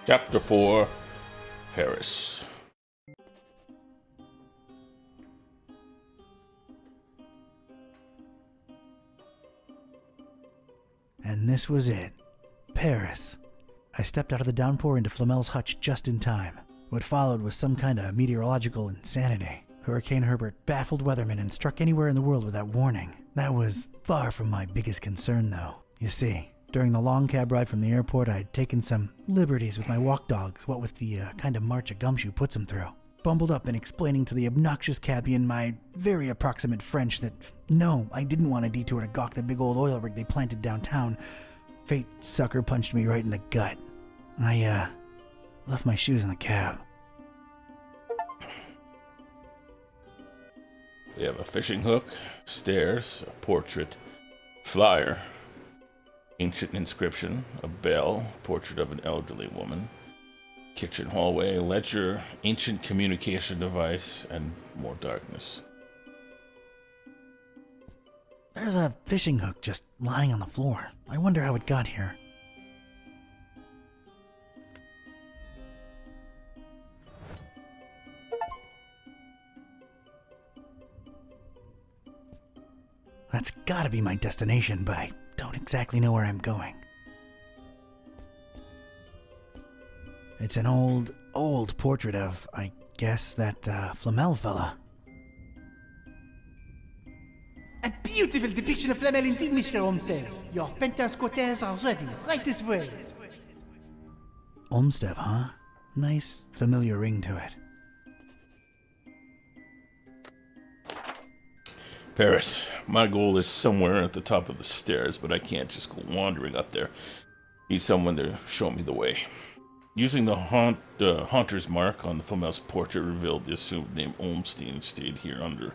Chapter 4, Paris. And this was it. Paris. I stepped out of the downpour into Flamel's hutch just in time. What followed was some kind of meteorological insanity. Hurricane Herbert baffled weathermen and struck anywhere in the world without warning. That was far from my biggest concern, though. You see, during the long cab ride from the airport, I'd taken some liberties with my walk dogs, what with the kind of march a gumshoe puts them through. Bumbled up and explaining to the obnoxious cabbie in my very approximate French that, no, I didn't want a detour to gawk the big old oil rig they planted downtown. Fate sucker punched me right in the gut. I, left my shoes in the cab. We have a fishing hook, stairs, a portrait, flyer, ancient inscription, a bell, portrait of an elderly woman, kitchen hallway, ledger, ancient communication device, and more darkness. There's a fishing hook just lying on the floor. I wonder how it got here. That's gotta be my destination, but I don't exactly know where I'm going. It's an old portrait of, I guess, that Flamel fella. A beautiful depiction of Flamel indeed, Mr. Olmsted. Your penthouse quarters are ready, right this way. Olmsted, huh? Nice, familiar ring to it. Paris. My goal is somewhere at the top of the stairs, but I can't just go wandering up there. Need someone to show me the way. Using the haunter's mark on the Flamel's portrait revealed the assumed name Olmstein stayed here under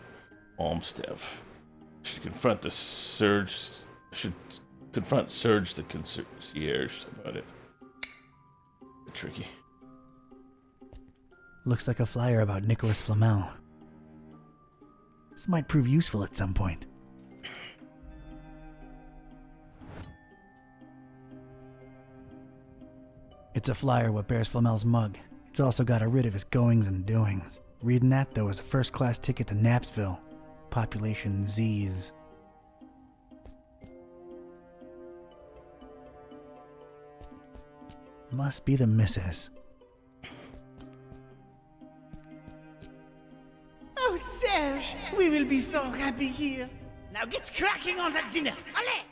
Olmstev. Should confront Serge the concierge about it. Bit tricky. Looks like a flyer about Nicholas Flamel. This might prove useful at some point. It's a flyer what bears Flamel's mug. It's also got a writ of his goings and doings. Reading that, though, is a first-class ticket to Knapsville. Population Z's. Must be the missus. Oh, Serge, we will be so happy here. Now get cracking on that dinner. Allez!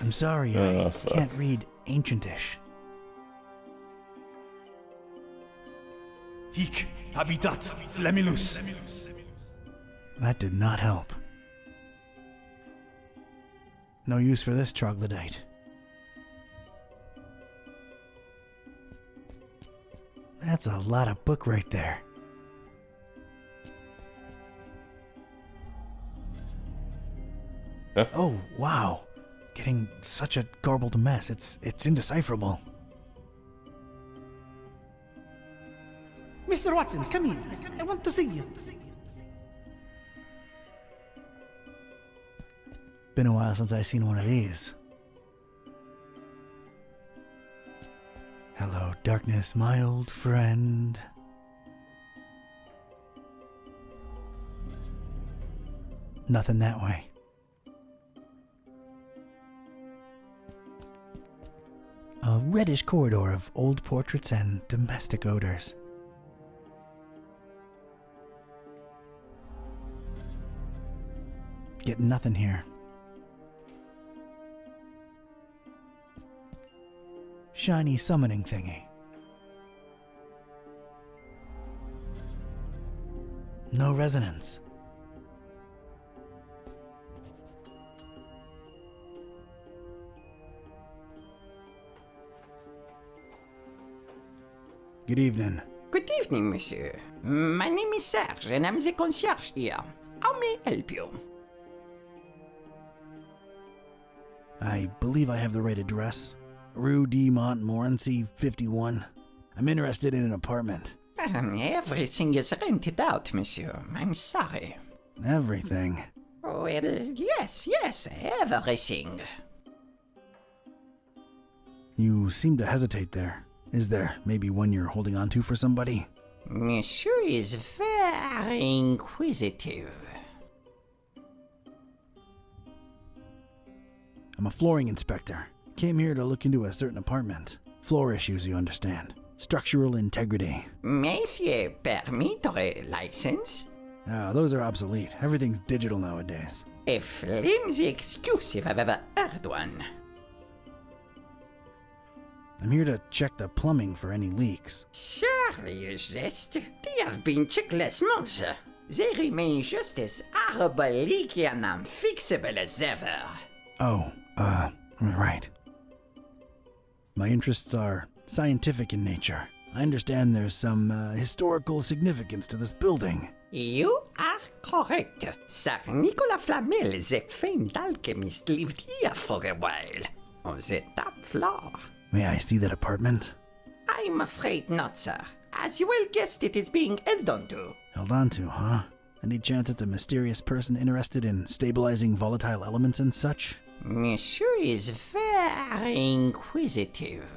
I'm sorry, I can't read Ancientish. Hic habitat Flamilus. That did not help. No use for this troglodyte. That's a lot of book right there. Huh? Oh, wow. Getting such a garbled mess. It's indecipherable. Mr. Watson, come here. I want to see you. Been a while since I've seen one of these. Hello, darkness, my old friend. Nothing that way. A reddish corridor of old portraits and domestic odors. Getting nothing here. Shiny summoning thingy. No resonance. Good evening. Good evening, monsieur. My name is Serge, and I'm the concierge here. How may I help you? I believe I have the right address. Rue de Montmorency, 51. I'm interested in an apartment. Everything is rented out, monsieur. I'm sorry. Everything. Well, yes, everything. You seem to hesitate there. Is there maybe one you're holding on to for somebody? Monsieur is very inquisitive. I'm a flooring inspector. Came here to look into a certain apartment. Floor issues, you understand. Structural integrity. Monsieur, permettre license? Those are obsolete. Everything's digital nowadays. A flimsy excuse if I've ever heard one. I'm here to check the plumbing for any leaks. Surely you jest. They have been checked last month. They remain just as horrible, leaky, and unfixable as ever. Oh, right. My interests are scientific in nature. I understand there's some historical significance to this building. You are correct. Sir Nicolas Flamel, the famed alchemist, lived here for a while. On the top floor. May I see that apartment? I'm afraid not, sir. As you well guessed, it is being held onto. Held on to, huh? Any chance it's a mysterious person interested in stabilizing volatile elements and such? Monsieur is very inquisitive.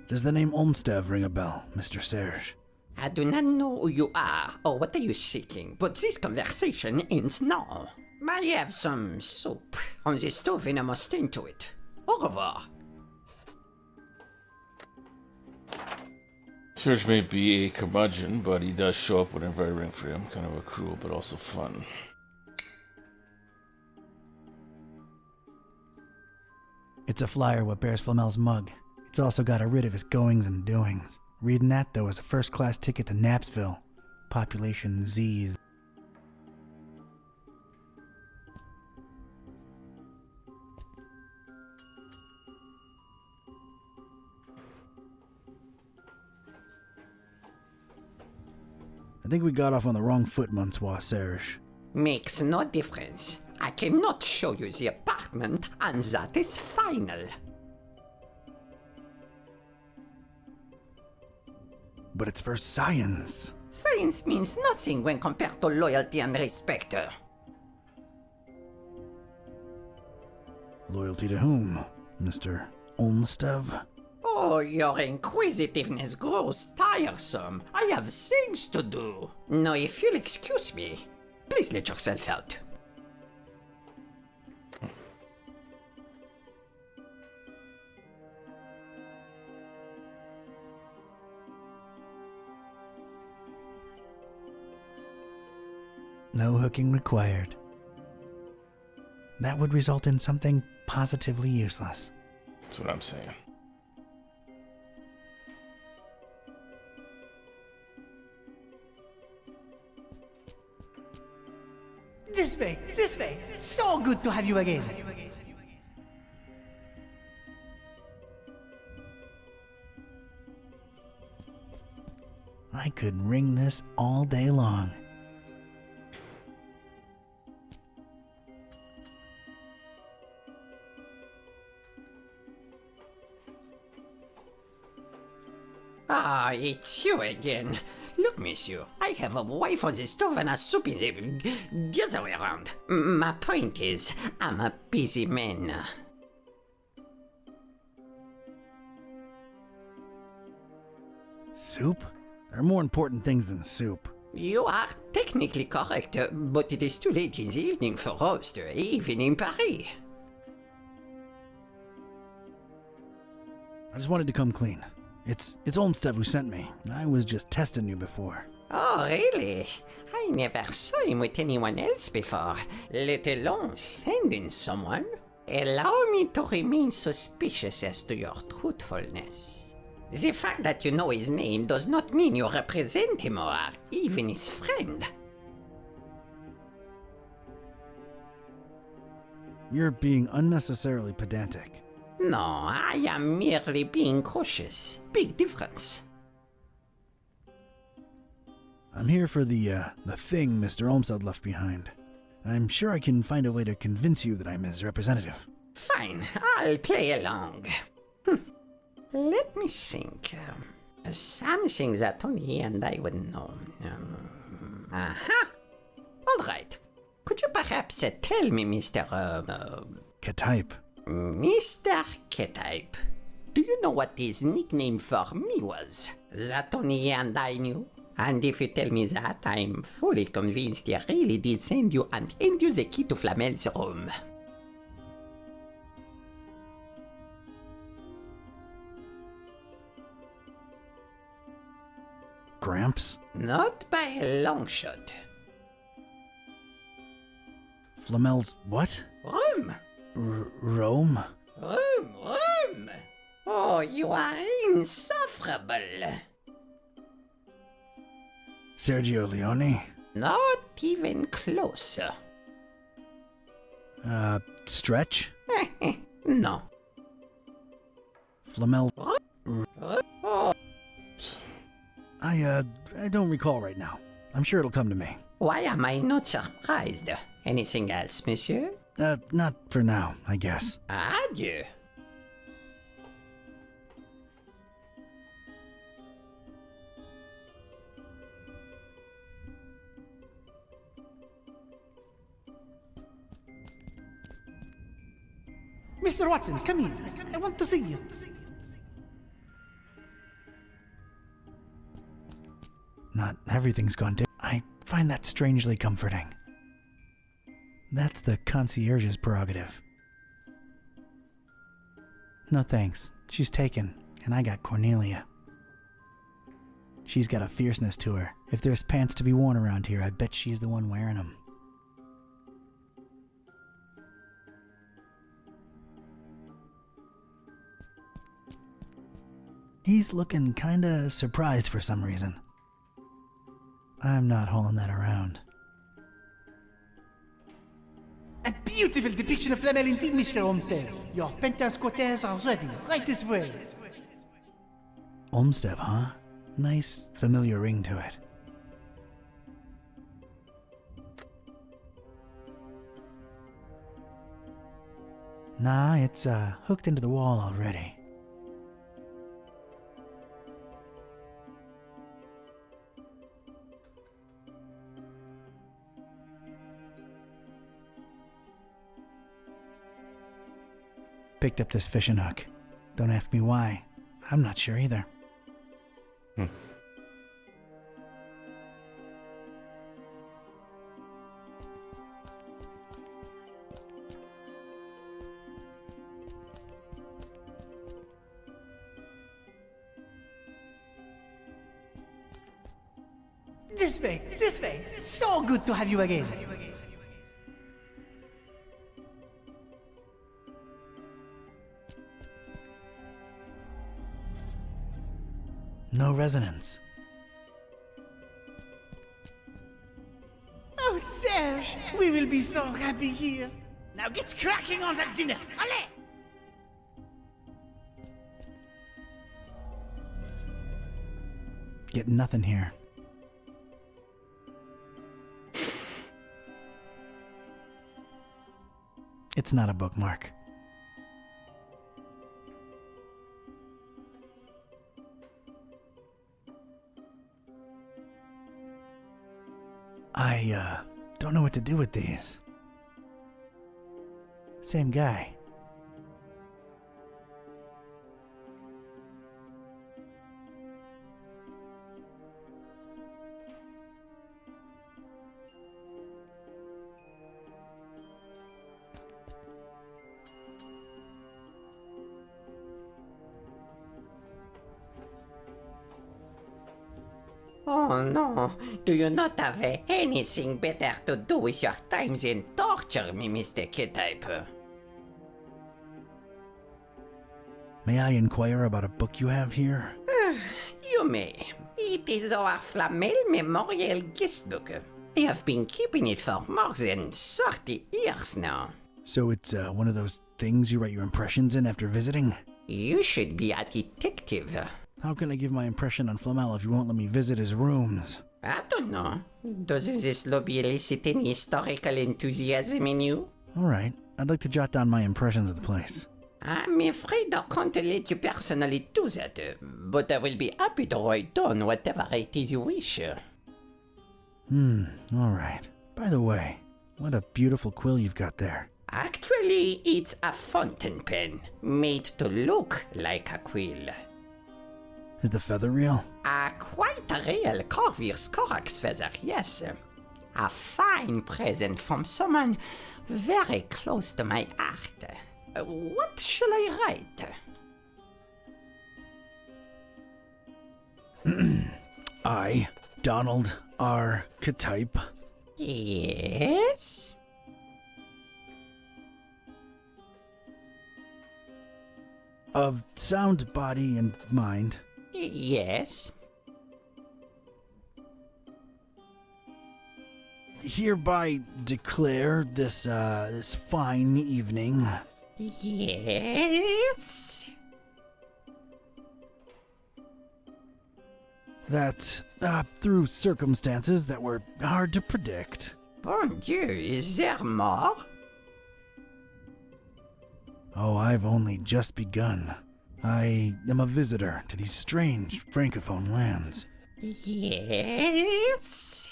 Does the name Olmstead ring a bell, Mr. Serge? I do not know who you are or what are you seeking, but this conversation ends now. I have some soup on the stove and I must tend to it. Au revoir. Serge may be a curmudgeon, but he does show up whenever I ring for him. Kind of a cruel, but also fun. It's a flyer what bears Flamel's mug. It's also got a writ of his goings and doings. Reading that, though, is a first-class ticket to Knapsville. Population Z's. I think we got off on the wrong foot, Monsieur Serge. Makes no difference. I cannot show you the apartment, and that is final. But it's for science. Science means nothing when compared to loyalty and respect. Loyalty to whom, Mr. Olmstead? Oh, your inquisitiveness grows tiresome. I have things to do. Now, if you'll excuse me, please let yourself out. No hooking required. That would result in something positively useless. That's what I'm saying. This way, this way. So good to have you again. I could ring this all day long. Ah, it's you again. Look, monsieur, I have a wife on the stove and a soup in the other way around. My point is, I'm a busy man. Soup? There are more important things than soup. You are technically correct, but it is too late in the evening for roast, even in Paris. I just wanted to come clean. It's Olmstead who sent me. I was just testing you before. Oh, really? I never saw him with anyone else before, let alone sending someone. Allow me to remain suspicious as to your truthfulness. The fact that you know his name does not mean you represent him or are even his friend. You're being unnecessarily pedantic. No, I am merely being cautious. Big difference. I'm here for the thing Mr. Olmstead left behind. I'm sure I can find a way to convince you that I'm his representative. Fine, I'll play along. Let me think. Something that only he and I would know. Aha! All right. Could you perhaps tell me, Mr. Ketype. Mr. Ketype, do you know what his nickname for me was? That only he and I knew. And if you tell me that, I'm fully convinced he really did send you and hand you the key to Flamel's room. Gramps? Not by a long shot. Flamel's what? Room! Rome? Room! Oh, you are insufferable. Sergio Leone? Not even closer. Stretch? No. Flamel? I don't recall right now. I'm sure it'll come to me. Why am I not surprised? Anything else, monsieur? Not for now, I guess. Adieu. Mr. Watson, come here. I want to see you. Not everything's gone down. I find that strangely comforting. That's the concierge's prerogative. No thanks. She's taken, and I got Cornelia. She's got a fierceness to her. If there's pants to be worn around here, I bet she's the one wearing them. He's looking kinda surprised for some reason. I'm not hauling that around. A beautiful depiction of Flamel indeed, Mr. Olmsted. Your penthouse quarters are ready. Right this way. Olmsted, huh? Nice, familiar ring to it. Nah, it's hooked into the wall already. Picked up this fishing hook. Don't ask me why. I'm not sure either. This way, this way. It's so good to have you again. No resonance. Oh, Serge, we will be so happy here. Now get cracking on that dinner. Allez! Getting nothing here. It's not a bookmark. I don't know what to do with these. Same guy. Oh no, do you not have anything better to do with your time than torture me, Mr. Ketype? May I inquire about a book you have here? You may. It is our Flamel Memorial Guest Book. I have been keeping it for more than 30 years now. So it's one of those things you write your impressions in after visiting? You should be a detective. How can I give my impression on Flamel if you won't let me visit his rooms? I don't know. Does this lobby elicit any historical enthusiasm in you? Alright, I'd like to jot down my impressions of the place. I'm afraid I can't let you personally do that, but I will be happy to write down whatever it is you wish. Alright. By the way, what a beautiful quill you've got there. Actually, it's a fountain pen, made to look like a quill. Is the feather real? Quite a real Corvus Corax feather, yes. A fine present from someone very close to my heart. What shall I write? I, Donald R. Ketype, Yes? of sound body and mind, Yes. hereby declare this fine evening Yes? that through circumstances that were hard to predict. Bon Dieu, is there more? Oh, I've only just begun. I am a visitor to these strange francophone lands. Yes?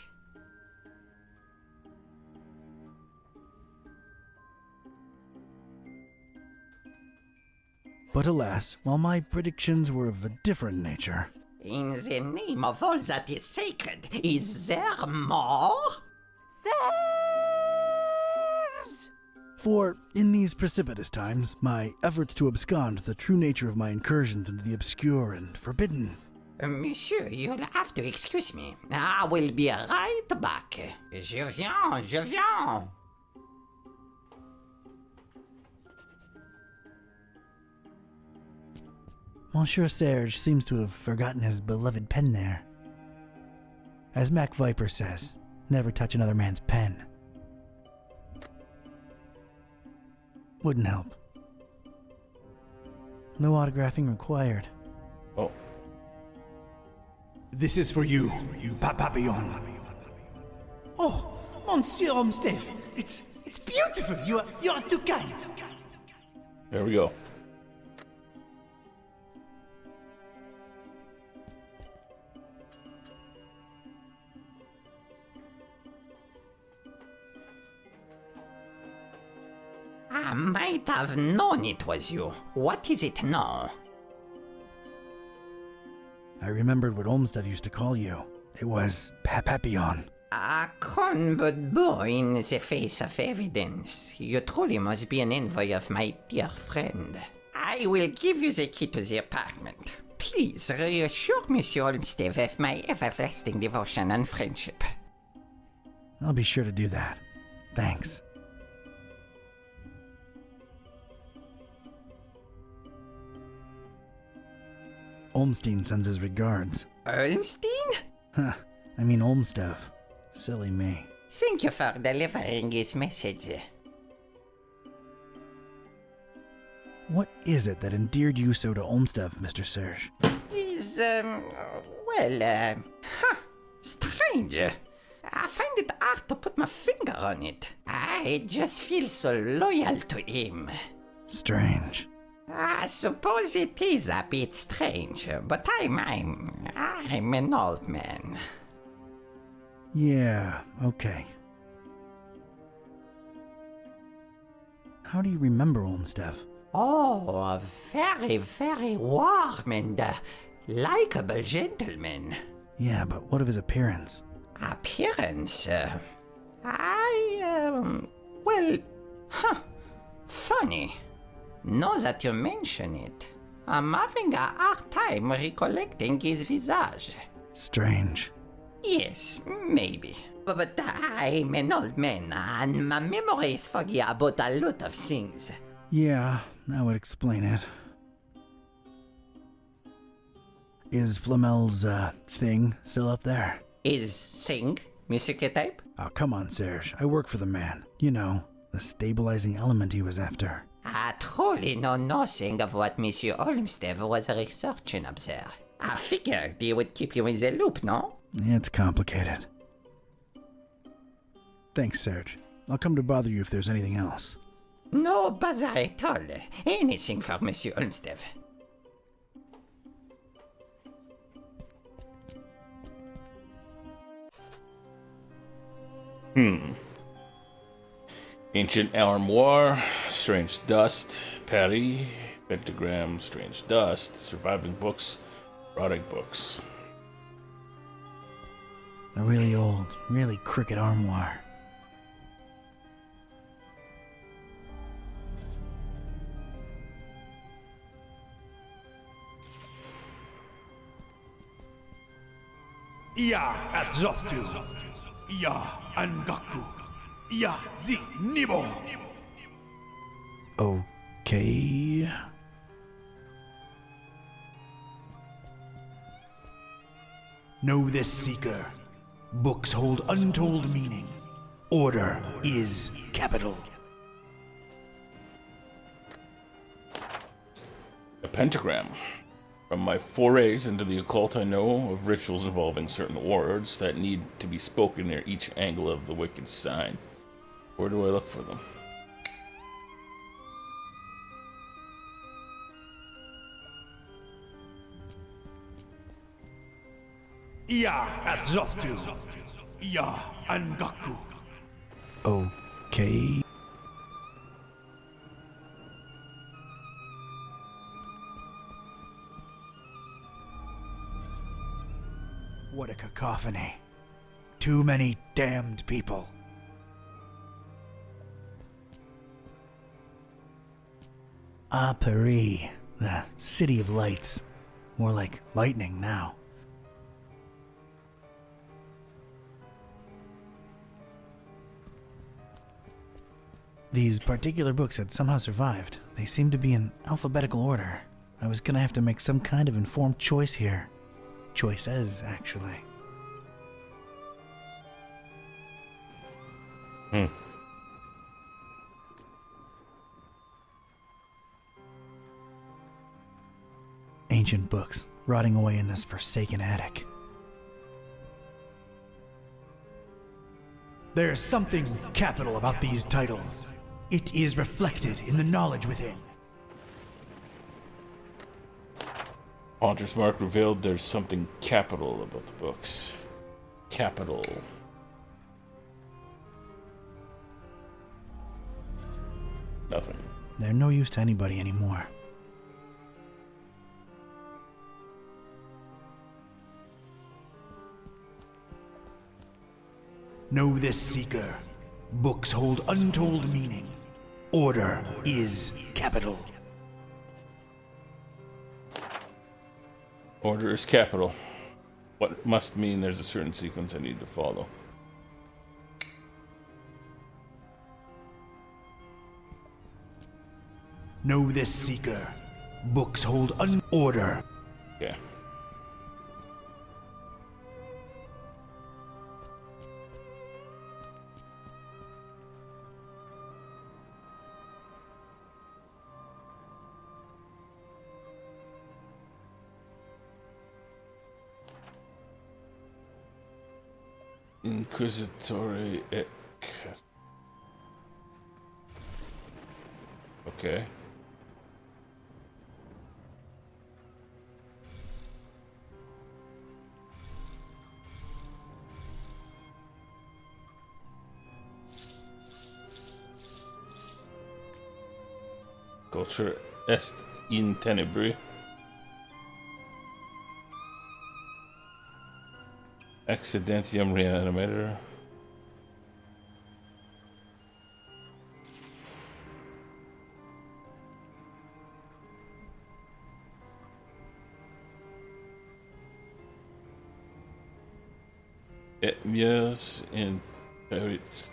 But alas, while my predictions were of a different nature, In the name of all that is sacred, is there more? for in these precipitous times, my efforts to abscond the true nature of my incursions into the obscure and forbidden. Monsieur, you'll have to excuse me. I will be right back. Je viens, je viens. Monsieur Serge seems to have forgotten his beloved pen there. As Mac Viper says, never touch another man's pen. Wouldn't help. No autographing required. Oh, This is for you, Papillon. Oh, Monsieur Olmsted, it's beautiful. You're too kind. there we go. I might have known it was you. What is it now? I remembered what Olmsted used to call you. It was Papillon. A con but boy in the face of evidence. You truly must be an envoy of my dear friend. I will give you the key to the apartment. Please reassure Monsieur Olmsted of my everlasting devotion and friendship. I'll be sure to do that. Thanks. Olmstein sends his regards. Olmstein? Huh, I mean Olmstev. Silly me. Thank you for delivering his message. What is it that endeared you so to Olmstev, Mr. Serge? He's, strange. I find it hard to put my finger on it. I just feel so loyal to him. Strange. I suppose it is a bit strange, but I'm an old man. Yeah, okay. How do you remember Olmstev? Oh, a very, very warm and likable gentleman. Yeah, but what of his appearance? Appearance? Funny. Now that you mention it, I'm having a hard time recollecting his visage. Strange. Yes, maybe. But I'm an old man, and my memory is foggy about a lot of things. Yeah, that would explain it. Is Flamel's, thing still up there? Is Sing, Monsieur Ketype? Oh, come on, Serge. I work for the man. You know, the stabilizing element he was after. I truly know nothing of what Monsieur Olmsted was researching up there. I figured he would keep you in the loop, no? It's complicated. Thanks, Serge. I'll come to bother you if there's anything else. No bother at all. Anything for Monsieur Olmsted. Ancient armoire, strange dust, Paris, pentagram, strange dust, surviving books, rotting books. A really old, really crooked armoire. Ia Atzoftu. Ia Angaku. Ia Zi Nibo. Okay. Know this, Seeker. Books hold untold meaning. Order is capital. A pentagram. From my forays into the occult, I know of rituals involving certain words that need to be spoken near each angle of the wicked sign. Where do I look for them? Ia Atzoftu. Ia Angaku. Okay. What a cacophony. Too many damned people. Paris, the city of lights. More like lightning now. These particular books had somehow survived. They seemed to be in alphabetical order. I was gonna have to make some kind of informed choice here. Choices, actually. Ancient books, rotting away in this forsaken attic. There's something capital about these titles. It is reflected in the knowledge within. Haunter's Mark revealed there's something capital about the books. Capital. Nothing. They're no use to anybody anymore. Know this, Seeker. Books hold untold meaning. Order is capital. Order is capital. What must mean there's a certain sequence I need to follow. Know this, Seeker. Books hold order. Okay. Inquisitory Ec. Okay. Culture est in tenebris. Accidentium reanimator. Yes, in Paris.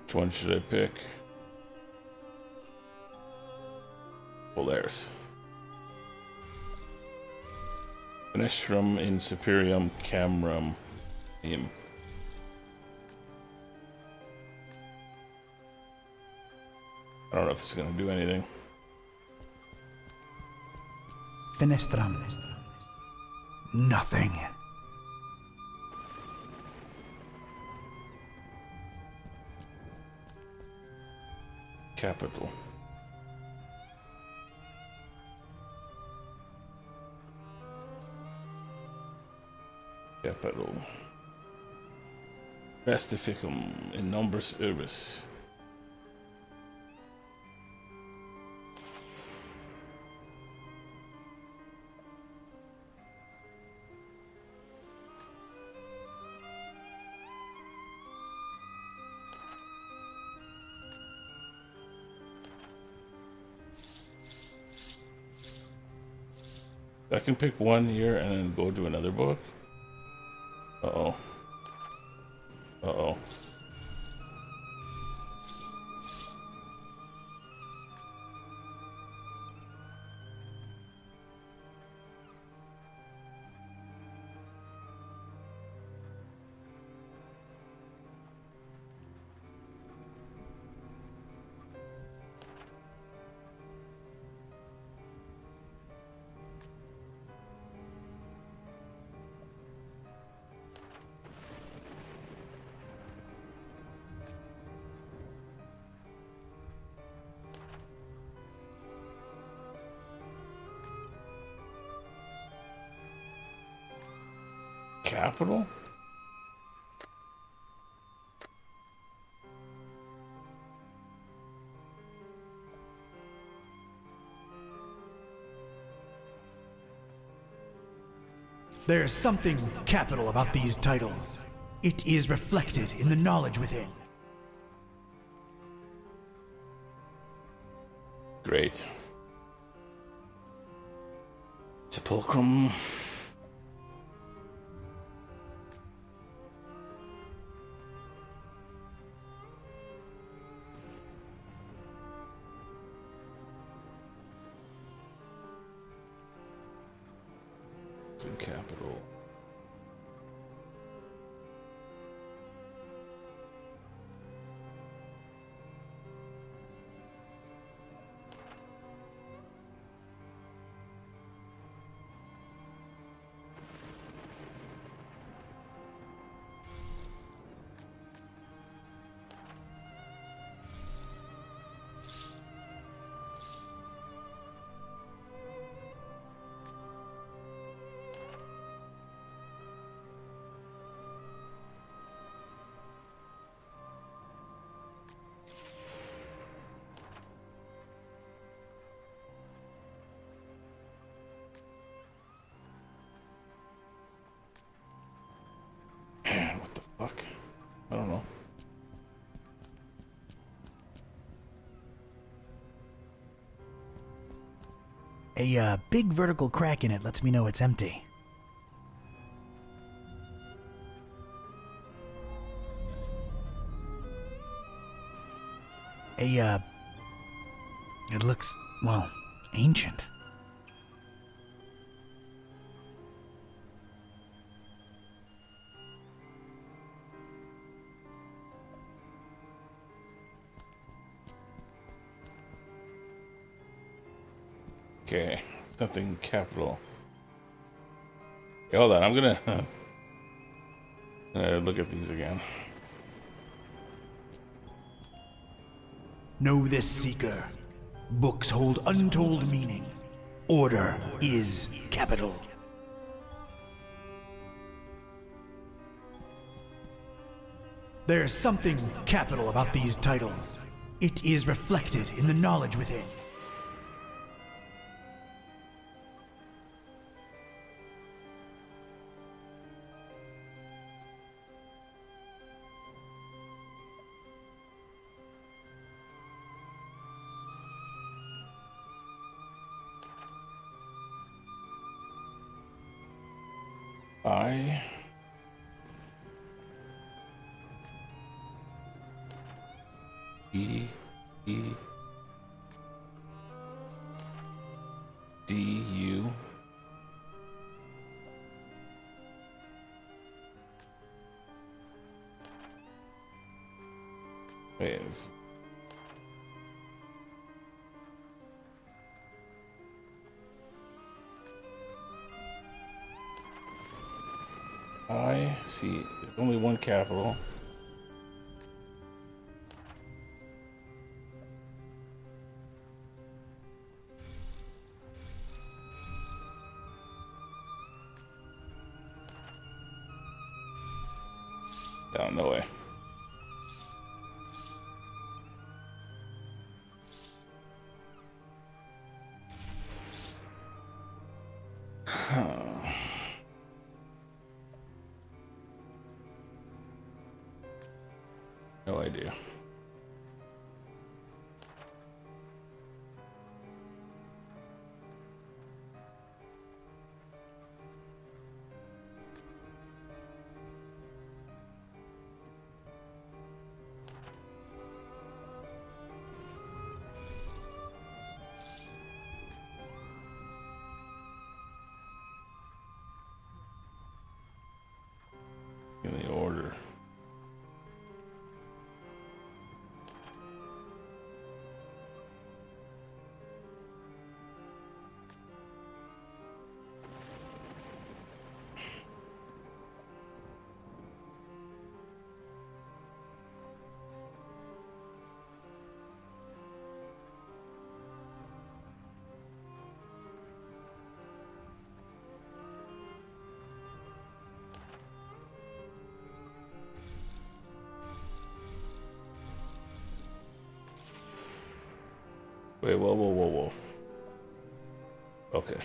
Which one should I pick? Polaris. Finestrum in Superium Camrum. I don't know if it's gonna do anything. Finestram. Nothing. Capital. Capital. Pacificum in numbers urbis. I can pick one here and then go to another book. Uh-oh. Uh-oh. Capital? There's something capital about these titles. It is reflected in the knowledge within. Great. Sepulchrum. In capital. What the fuck? I don't know. A big vertical crack in it lets me know it's empty. It looks, well, ancient. Okay, something capital. Okay, hold on, I'm gonna look at these again. Know this, Seeker. Books hold untold meaning. Order is capital. There's something capital about these titles. It is reflected in the knowledge within. I E E D U wait, I see. There's only one capital. Oh, no way. No idea. In the order. Wait, whoa. Okay.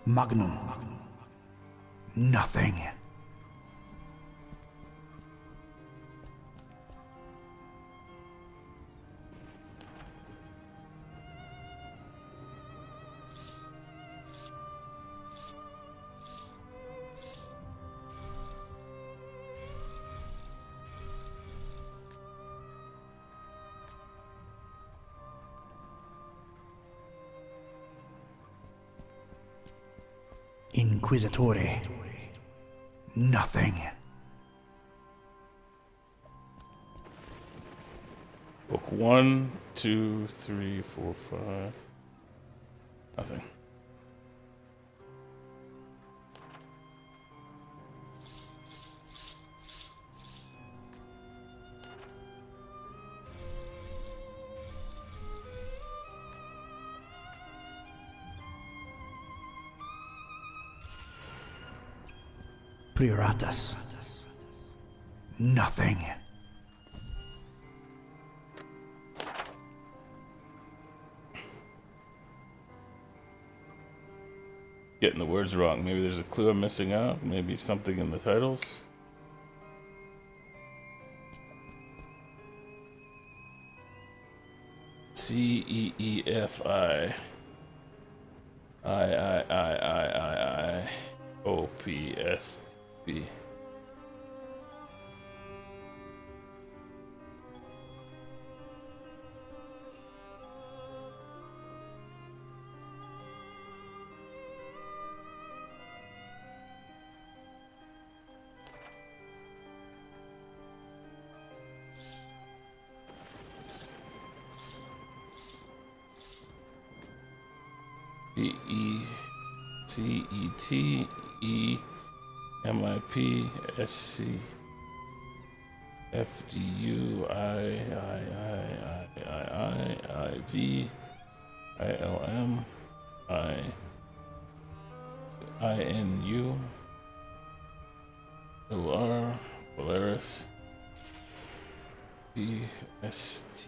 Magnum. Nothing. Inquisitore. Nothing. Book 1, 2, 3, 4, 5. Nothing. Prioratus. Nothing. Getting the words wrong. Maybe there's a clue I'm missing out. Maybe something in the titles. CEEFI. I. OPSB. CETEMIPSC FDUIIIIIV ILM INU OR Polaris BST.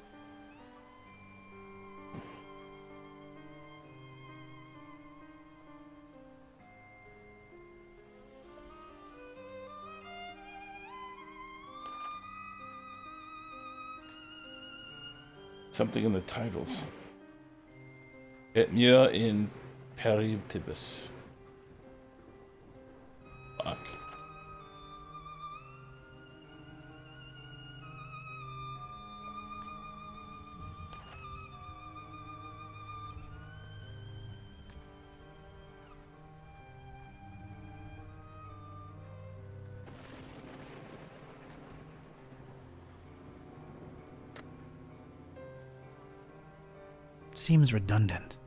Something in the titles. Et mieux in paribus. Fuck. Seems redundant.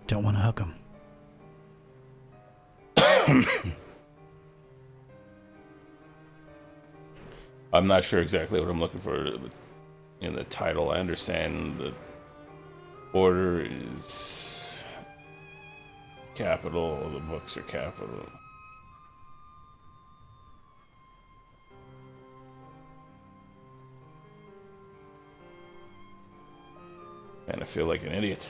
Don't want to hook him. I'm not sure exactly what I'm looking for in the title. I understand Order is capital. The books are capital. And I feel like an idiot.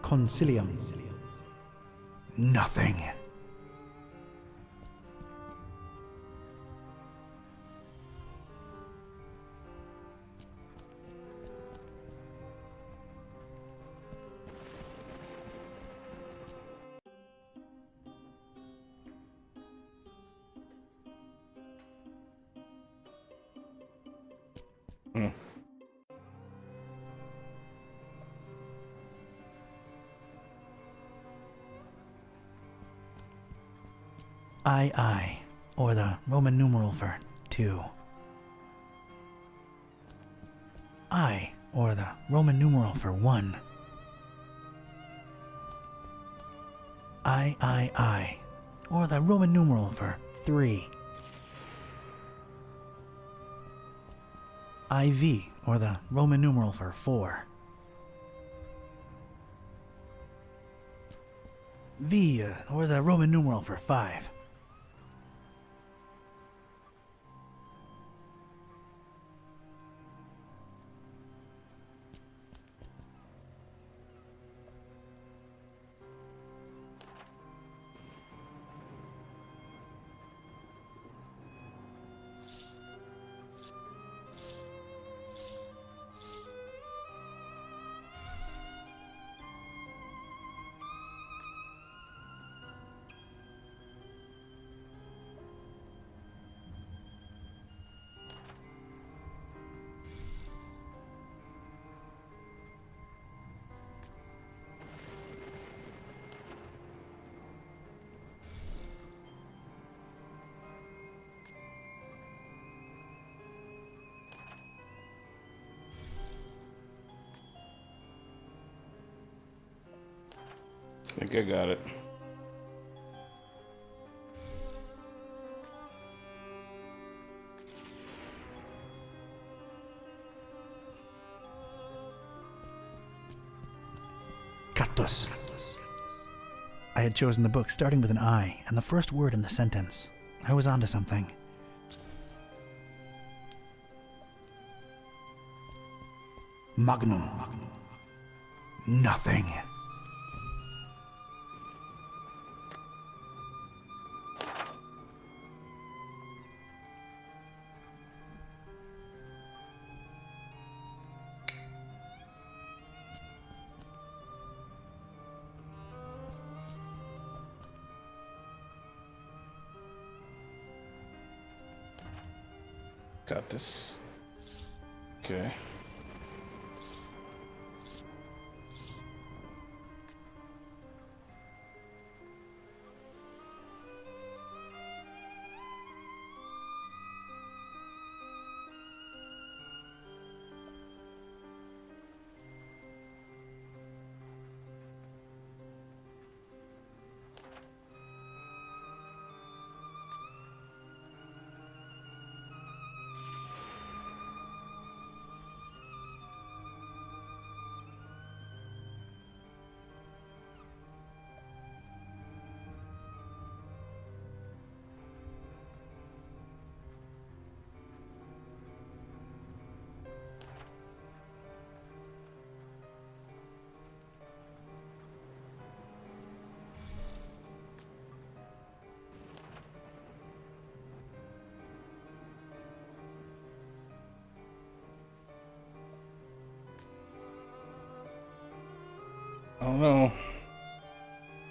Concilium. Nothing. II, or the Roman numeral for 2. I, or the Roman numeral for 1. III, or the Roman numeral for 3. IV, or the Roman numeral for 4. V, or the Roman numeral for 5. I think I got it. Cactus. I had chosen the book starting with an I and the first word in the sentence. I was onto something. Magnum. Nothing. Got this. Okay. I don't know.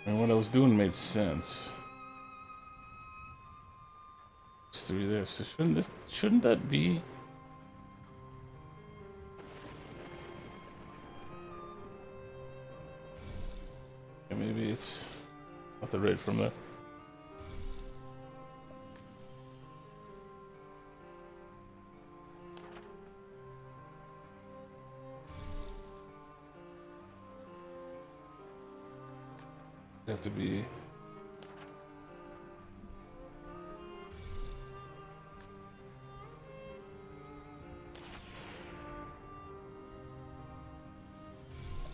I mean, what I was doing made sense. It's through this. So shouldn't that be? Yeah, maybe it's not the right from there. Have to be.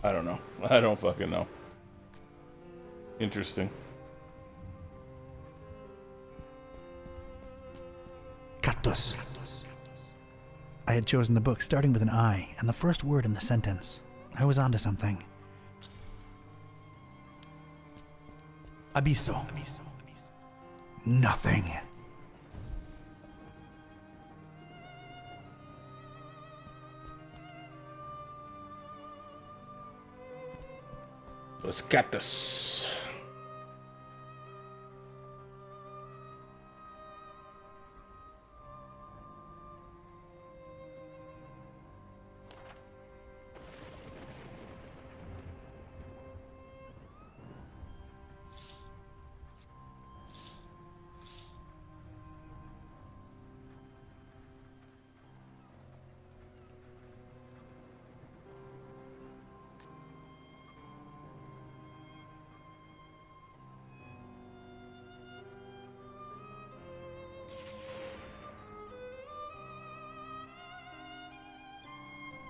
I don't know. I don't fucking know. Interesting. Cactus. I had chosen the book starting with an I and the first word in the sentence. I was onto something. Abisso. Nothing. It's cactus.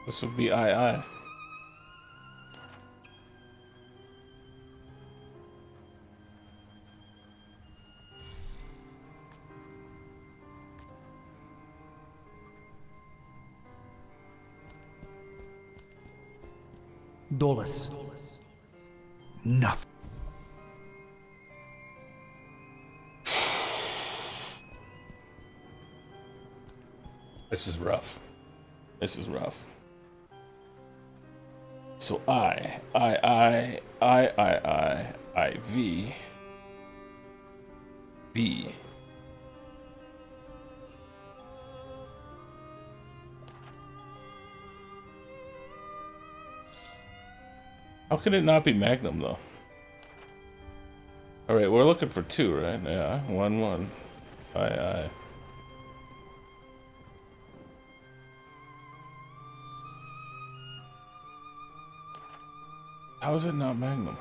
This would be I. Dolus. Nothing. This is rough. This is rough. So I, V. How can it not be Magnum, though? Alright, we're looking for 2, right? Yeah, 1. I. How is it not Magnum?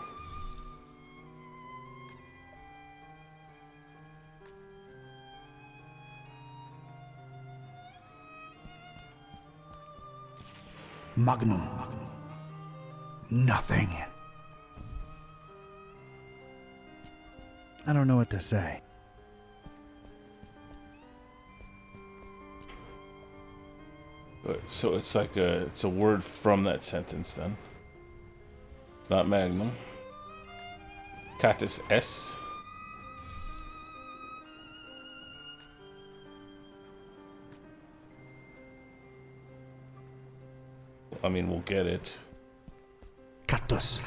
Magnum. Nothing. I don't know what to say. So it's like it's a word from that sentence then. It's not Magnum. Cactus S. I mean, we'll get it. Cactus.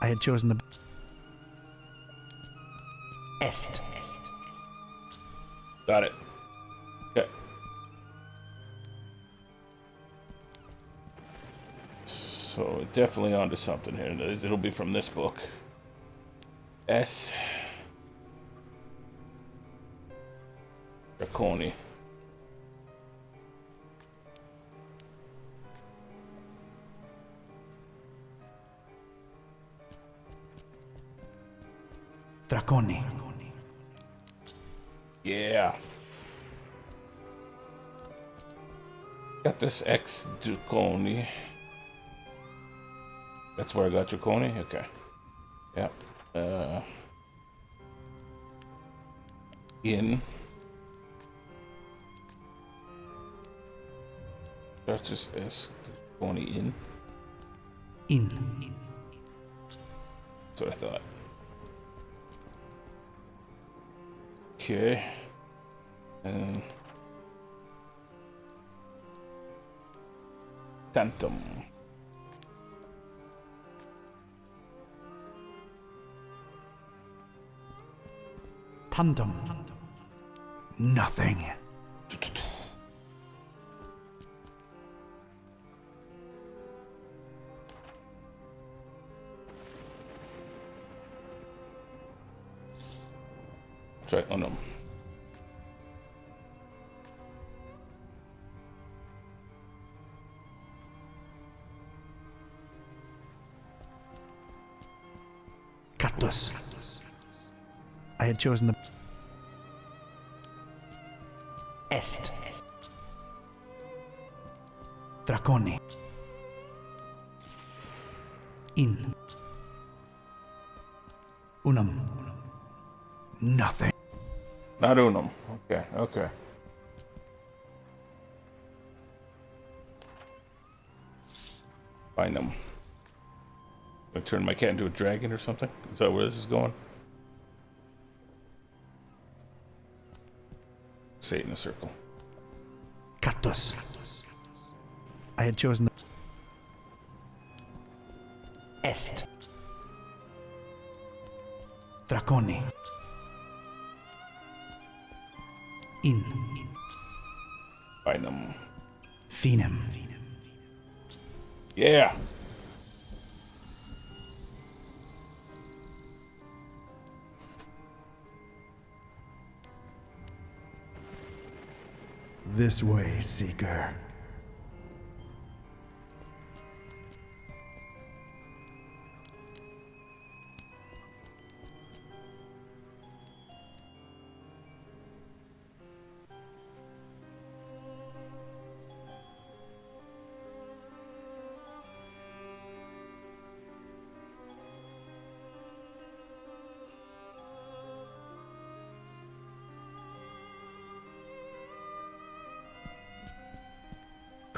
I had chosen the Est. Got it. Okay. So definitely onto something here. It'll be from this book. S. Draconi. Draconi. Yeah. Got this X Draconi. That's where I got Draconi? Okay. Yep. In. That's just S Draconi in. In. That's what I thought. Okay. And Tantum. Tantum. Nothing. Tritonum. Catus. I had chosen the Est. Draconi. In. Unum. Nothing. Not unum. Okay, okay. Find them. I turn my cat into a dragon or something? Is that where this is going? Say it in a circle. Catus. I had chosen the Est. Draconi. In. Find them. Finem. Yeah! This way, Seeker.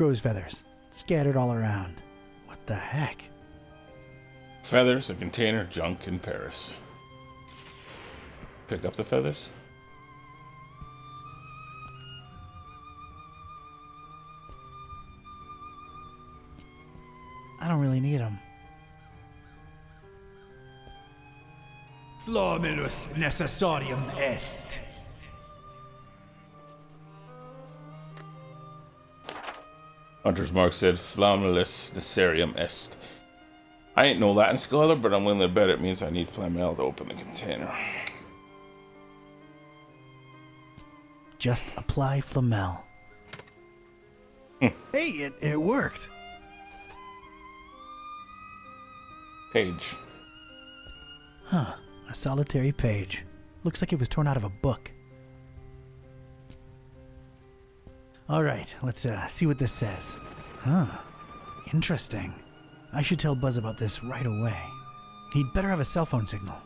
crow's feathers, scattered all around. What the heck? Feathers, a container, junk in Paris. Pick up the feathers? I don't really need them. Flomulus necessarium est. Hunter's Mark said, Flammulus necessarium est. I ain't no Latin scholar, but I'm willing to bet it means I need flamel to open the container. Just apply flamel. Hey, it worked. Page. Huh. A solitary page. Looks like it was torn out of a book. All right, let's see what this says. Huh. Interesting. I should tell Buzz about this right away. He'd better have a cell phone signal.